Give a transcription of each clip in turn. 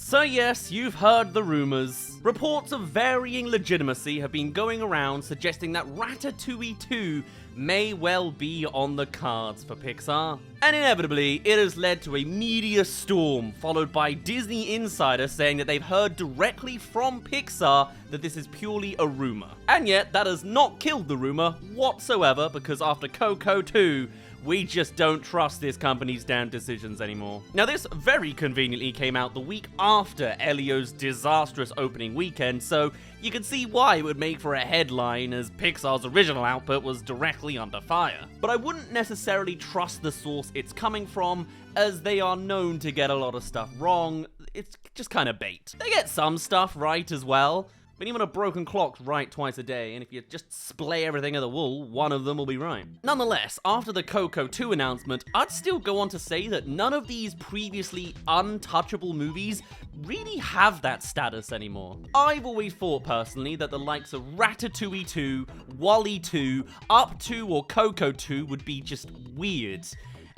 So yes, you've heard the rumors. Reports of varying legitimacy have been going around suggesting that Ratatouille 2 may well be on the cards for Pixar. And inevitably, it has led to a media storm, followed by Disney insiders saying that they've heard directly from Pixar that this is purely a rumor. And yet, that has not killed the rumor whatsoever, because after Coco 2, we just don't trust this company's damn decisions anymore. Now, this very conveniently came out the week after Elio's disastrous opening weekend, so you can see why it would make for a headline, as Pixar's original output was directly under fire. But I wouldn't necessarily trust the source it's coming from, as they are known to get a lot of stuff wrong. It's just kind of bait. They get some stuff right as well, but even a broken clock's right twice a day, and if you just splay everything at the wall, one of them will be right. Nonetheless, after the Coco 2 announcement, I'd still go on to say that none of these previously untouchable movies really have that status anymore. I've always thought personally that the likes of Ratatouille 2, WALL-E 2, Up 2 or Coco 2 would be just weird.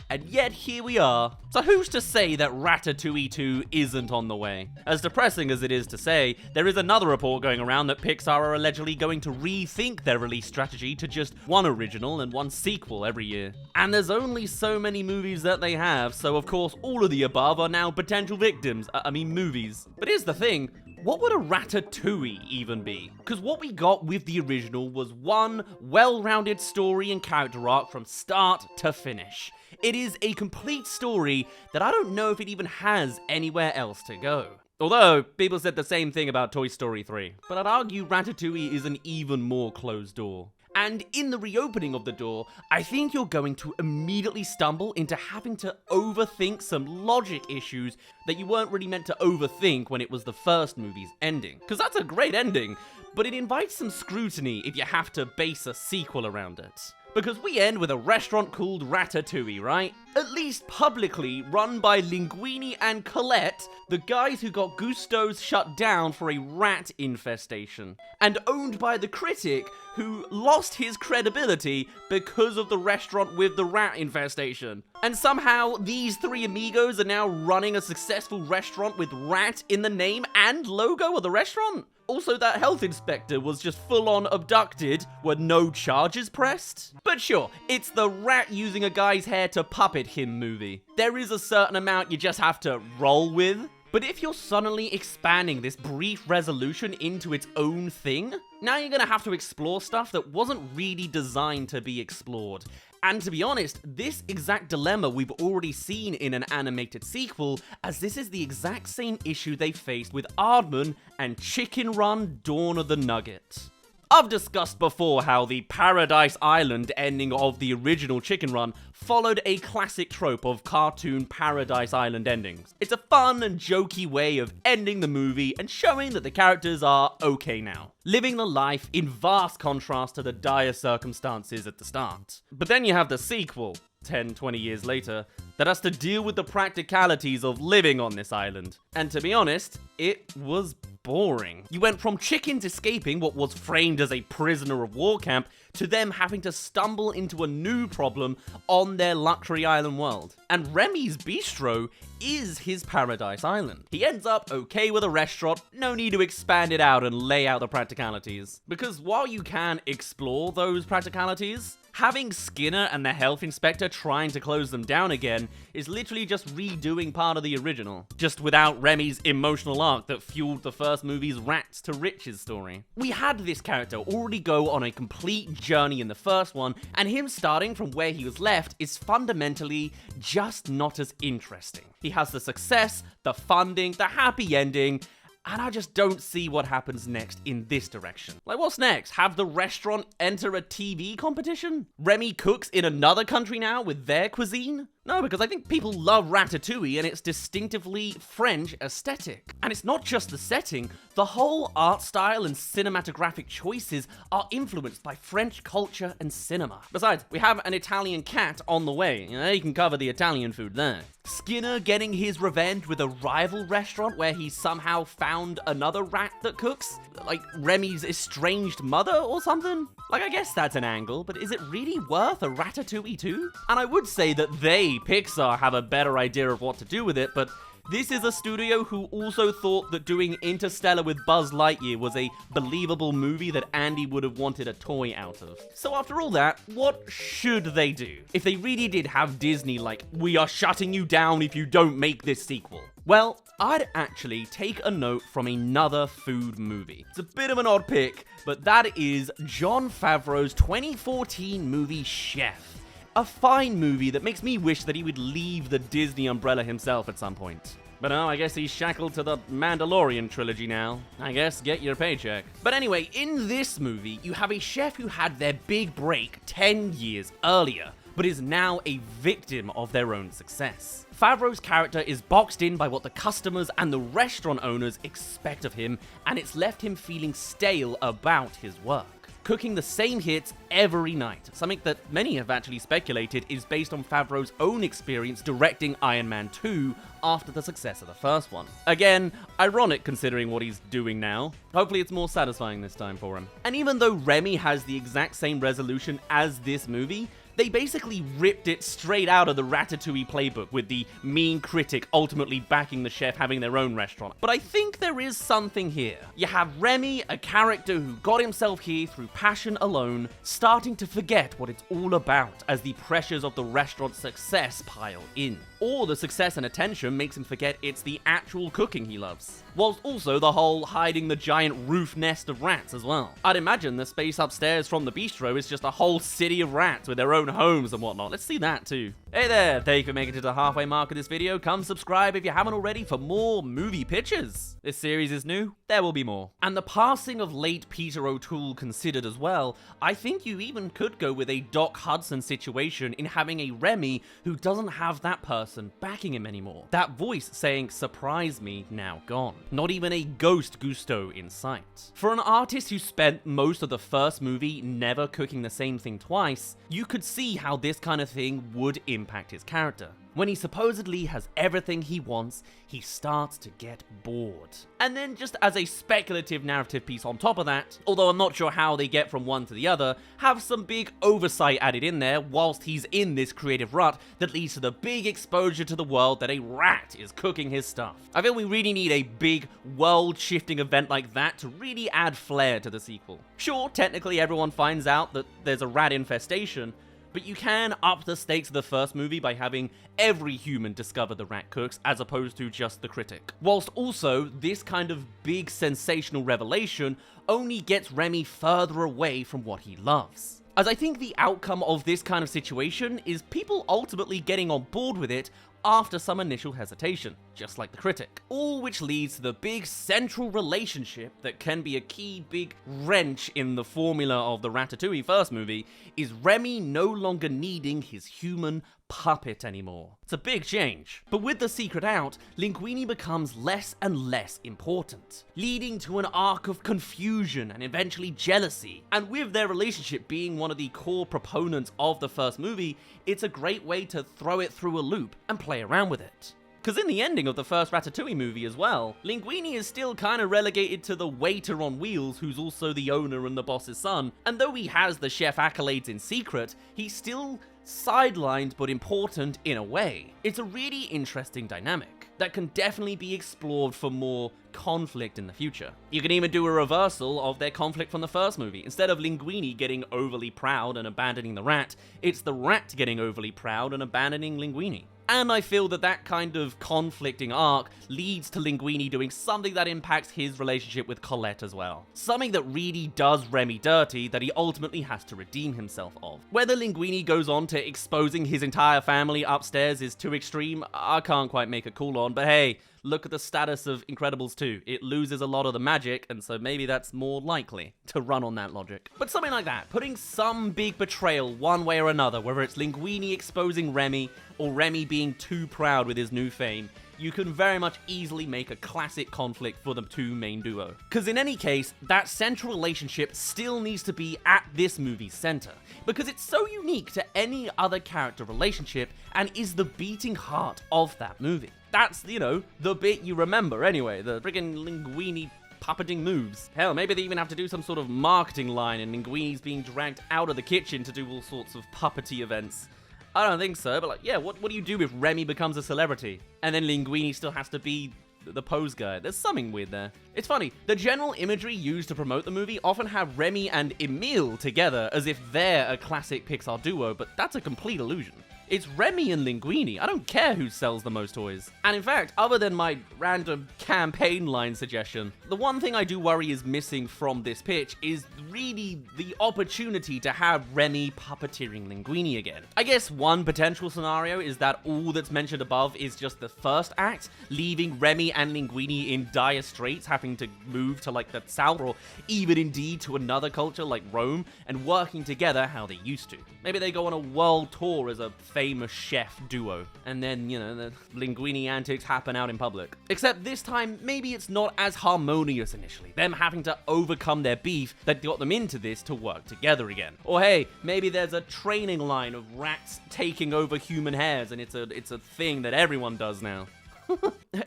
And yet here we are. So who's to say that Ratatouille 2 isn't on the way? As depressing as it is to say, there is another report going around that Pixar are allegedly going to rethink their release strategy to just one original and one sequel every year. And there's only so many movies that they have, so of course all of the above are now potential victims. Movies. But here's the thing. What would a Ratatouille even be? Because what we got with the original was one well-rounded story and character arc from start to finish. It is a complete story that I don't know if it even has anywhere else to go. Although, people said the same thing about Toy Story 3. But I'd argue Ratatouille is an even more closed door. And in the reopening of the door, I think you're going to immediately stumble into having to overthink some logic issues that you weren't really meant to overthink when it was the first movie's ending. Because that's a great ending, but it invites some scrutiny if you have to base a sequel around it. Because we end with a restaurant called Ratatouille, right? At least publicly run by Linguini and Colette, the guys who got Gusto's shut down for a rat infestation. And owned by the critic who lost his credibility because of the restaurant with the rat infestation. And somehow these three amigos are now running a successful restaurant with rat in the name and logo of the restaurant? Also, that health inspector was just full-on abducted, were no charges pressed? But sure, it's the rat using a guy's hair to puppet him movie. There is a certain amount you just have to roll with. But if you're suddenly expanding this brief resolution into its own thing, now you're gonna have to explore stuff that wasn't really designed to be explored. And to be honest, this exact dilemma we've already seen in an animated sequel, as this is the exact same issue they faced with Aardman and Chicken Run Dawn of the Nugget. I've discussed before how the Paradise Island ending of the original Chicken Run followed a classic trope of cartoon Paradise Island endings. It's a fun and jokey way of ending the movie and showing that the characters are okay now, living the life in vast contrast to the dire circumstances at the start. But then you have the sequel, 10, 20 years later, that has to deal with the practicalities of living on this island. And to be honest, it was boring. You went from chickens escaping what was framed as a prisoner of war camp to them having to stumble into a new problem on their luxury island world. And Remy's bistro is his Paradise Island. He ends up okay with a restaurant, no need to expand it out and lay out the practicalities. Because while you can explore those practicalities, having Skinner and the health inspector trying to close them down again is literally just redoing part of the original, just without Remy's emotional arc that fueled the first movie's rags to riches story. We had this character already go on a complete journey in the first one, and him starting from where he was left is fundamentally just not as interesting. He has the success, the funding, the happy ending, and I just don't see what happens next in this direction. Like, what's next? Have the restaurant enter a TV competition? Remy cooks in another country now with their cuisine? No, because I think people love Ratatouille and its distinctively French aesthetic. And it's not just the setting, the whole art style and cinematographic choices are influenced by French culture and cinema. Besides, we have an Italian cat on the way. You can cover the Italian food there. Skinner getting his revenge with a rival restaurant where he somehow found another rat that cooks? Like Remy's estranged mother or something? Like, I guess that's an angle, but is it really worth a Ratatouille 2? And I would say that they maybe Pixar have a better idea of what to do with it, but this is a studio who also thought that doing Interstellar with Buzz Lightyear was a believable movie that Andy would have wanted a toy out of. So after all that, what should they do? If they really did have Disney like, we are shutting you down if you don't make this sequel. Well, I'd actually take a note from another food movie. It's a bit of an odd pick, but that is Jon Favreau's 2014 movie Chef. A fine movie that makes me wish that he would leave the Disney umbrella himself at some point. But no, I guess he's shackled to the Mandalorian trilogy now. I guess get your paycheck. But anyway, in this movie, you have a chef who had their big break 10 years earlier, but is now a victim of their own success. Favreau's character is boxed in by what the customers and the restaurant owners expect of him, and it's left him feeling stale about his work. Cooking the same hits every night, something that many have actually speculated is based on Favreau's own experience directing Iron Man 2 after the success of the first one. Again, ironic considering what he's doing now. Hopefully it's more satisfying this time for him. And even though Remy has the exact same resolution as this movie, they basically ripped it straight out of the Ratatouille playbook, with the mean critic ultimately backing the chef having their own restaurant. But I think there is something here. You have Remy, a character who got himself here through passion alone, starting to forget what it's all about as the pressures of the restaurant's success pile in. Or the success and attention makes him forget it's the actual cooking he loves. Whilst also the whole hiding the giant roof nest of rats as well. I'd imagine the space upstairs from the bistro is just a whole city of rats with their own homes and whatnot. Let's see that too. Hey there, thank you for making it to the halfway mark of this video. Come subscribe if you haven't already for more movie pitches. This series is new, there will be more. And the passing of late Peter O'Toole considered as well, I think you even could go with a Doc Hudson situation in having a Remy who doesn't have that person backing him anymore. That voice saying, surprise me, now gone. Not even a ghost Gusto in sight. For an artist who spent most of the first movie never cooking the same thing twice, you could see how this kind of thing would impact his character. When he supposedly has everything he wants, he starts to get bored. And then just as a speculative narrative piece on top of that, although I'm not sure how they get from one to the other, have some big oversight added in there whilst he's in this creative rut that leads to the big exposure to the world that a rat is cooking his stuff. I feel we really need a big world-shifting event like that to really add flair to the sequel. Sure, technically everyone finds out that there's a rat infestation, but you can up the stakes of the first movie by having every human discover the rat cooks as opposed to just the critic. Whilst also, this kind of big sensational revelation only gets Remy further away from what he loves. As I think the outcome of this kind of situation is people ultimately getting on board with it after some initial hesitation, just like the critic. All which leads to the big central relationship that can be a key big wrench in the formula of the Ratatouille first movie, is Remy no longer needing his human puppet anymore. It's a big change. But with the secret out, Linguini becomes less and less important, leading to an arc of confusion and eventually jealousy. And with their relationship being one of the core proponents of the first movie, it's a great way to throw it through a loop and play around with it. Because in the ending of the first Ratatouille movie as well, Linguini is still kind of relegated to the waiter on wheels who's also the owner and the boss's son, and though he has the chef accolades in secret, he's still sidelined but important in a way. It's a really interesting dynamic that can definitely be explored for more conflict in the future. You can even do a reversal of their conflict from the first movie. Instead of Linguini getting overly proud and abandoning the rat, it's the rat getting overly proud and abandoning Linguini. And I feel that that kind of conflicting arc leads to Linguini doing something that impacts his relationship with Colette as well. Something that really does Remy dirty that he ultimately has to redeem himself of. Whether Linguini goes on to exposing his entire family upstairs is too extreme, I can't quite make a call on, but hey, look at the status of Incredibles 2. It loses a lot of the magic, and so maybe that's more likely to run on that logic. But something like that, putting some big betrayal one way or another, whether it's Linguini exposing Remy, or Remy being too proud with his new fame, you can very much easily make a classic conflict for the two main duo. Because in any case, that central relationship still needs to be at this movie's center, because it's so unique to any other character relationship and is the beating heart of that movie. That's, you know, the bit you remember anyway, the friggin' Linguini puppeting moves. Hell, maybe they even have to do some sort of marketing line and Linguini's being dragged out of the kitchen to do all sorts of puppety events. I don't think so, but like, yeah, what do you do if Remy becomes a celebrity? And then Linguini still has to be the pose guy. There's something weird there. It's funny, the general imagery used to promote the movie often have Remy and Emile together as if they're a classic Pixar duo, but that's a complete illusion. It's Remy and Linguini. I don't care who sells the most toys. And in fact, other than my random campaign line suggestion, the one thing I do worry is missing from this pitch is really the opportunity to have Remy puppeteering Linguini again. I guess one potential scenario is that all that's mentioned above is just the first act, leaving Remy and Linguini in dire straits, having to move to like the south or even indeed to another culture like Rome and working together how they used to. Maybe they go on a world tour as a famous chef duo, and then, you know, the Linguini antics happen out in public. Except this time, maybe it's not as harmonious initially, them having to overcome their beef that got them into this to work together again. Or hey, maybe there's a training line of rats taking over human hairs, and it's a thing that everyone does now.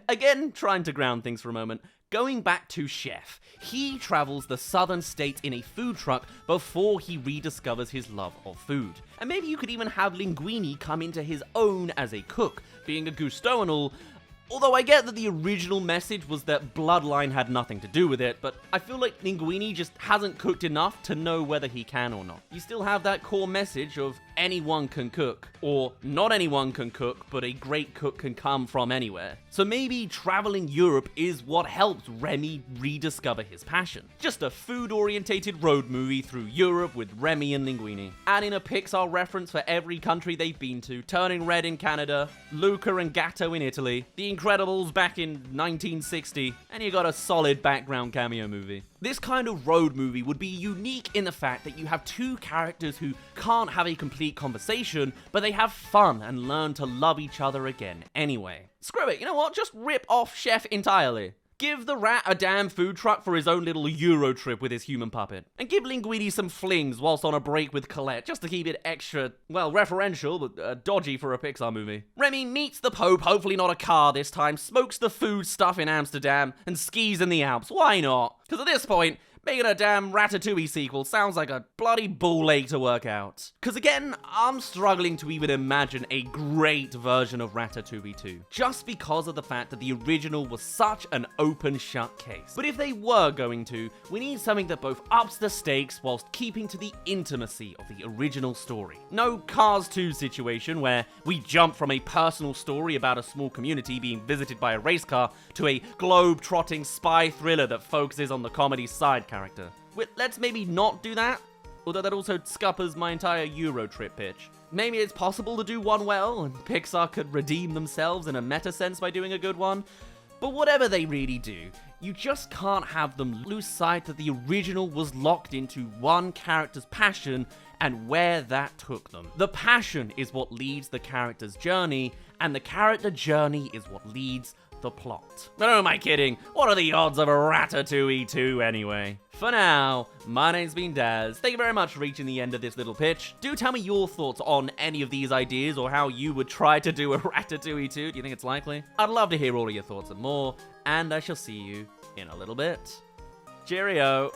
Again, trying to ground things for a moment. Going back to Chef, he travels the southern states in a food truck before he rediscovers his love of food. And maybe you could even have Linguini come into his own as a cook, being a Gusteau and all. Although I get that the original message was that bloodline had nothing to do with it, but I feel like Linguini just hasn't cooked enough to know whether he can or not. You still have that core message of anyone can cook, or not anyone can cook, but a great cook can come from anywhere. So maybe traveling Europe is what helps Remy rediscover his passion. Just a food-orientated road movie through Europe with Remy and Linguini. Add in a Pixar reference for every country they've been to, Turning Red in Canada, Luca and Gatto in Italy, The Incredibles back in 1960, and you got a solid background cameo movie. This kind of road movie would be unique in the fact that you have two characters who can't have a complete conversation, but they have fun and learn to love each other again anyway. Screw it, you know what? Just rip off Chef entirely. Give the rat a damn food truck for his own little Euro trip with his human puppet. And give Linguini some flings whilst on a break with Colette, just to keep it extra, well, referential, but dodgy for a Pixar movie. Remy meets the Pope, hopefully not a car this time, smokes the food stuff in Amsterdam, and skis in the Alps. Why not? Because at this point, making a damn Ratatouille sequel sounds like a bloody ball ache to work out. Because again, I'm struggling to even imagine a great version of Ratatouille 2, just because of the fact that the original was such an open shut case. But if they were going to, we need something that both ups the stakes whilst keeping to the intimacy of the original story. No Cars 2 situation where we jump from a personal story about a small community being visited by a race car to a globe-trotting spy thriller that focuses on the comedy side character. Let's maybe not do that, although that also scuppers my entire Euro trip pitch. Maybe it's possible to do one well, and Pixar could redeem themselves in a meta sense by doing a good one, but whatever they really do, you just can't have them lose sight that the original was locked into one character's passion and where that took them. The passion is what leads the character's journey, and the character journey is what leads the plot. But who am I kidding? What are the odds of a Ratatouille 2 anyway? For now, my name's been Daz. Thank you very much for reaching the end of this little pitch. Do tell me your thoughts on any of these ideas or how you would try to do a Ratatouille 2. Do you think it's likely? I'd love to hear all of your thoughts and more, and I shall see you in a little bit. Cheerio!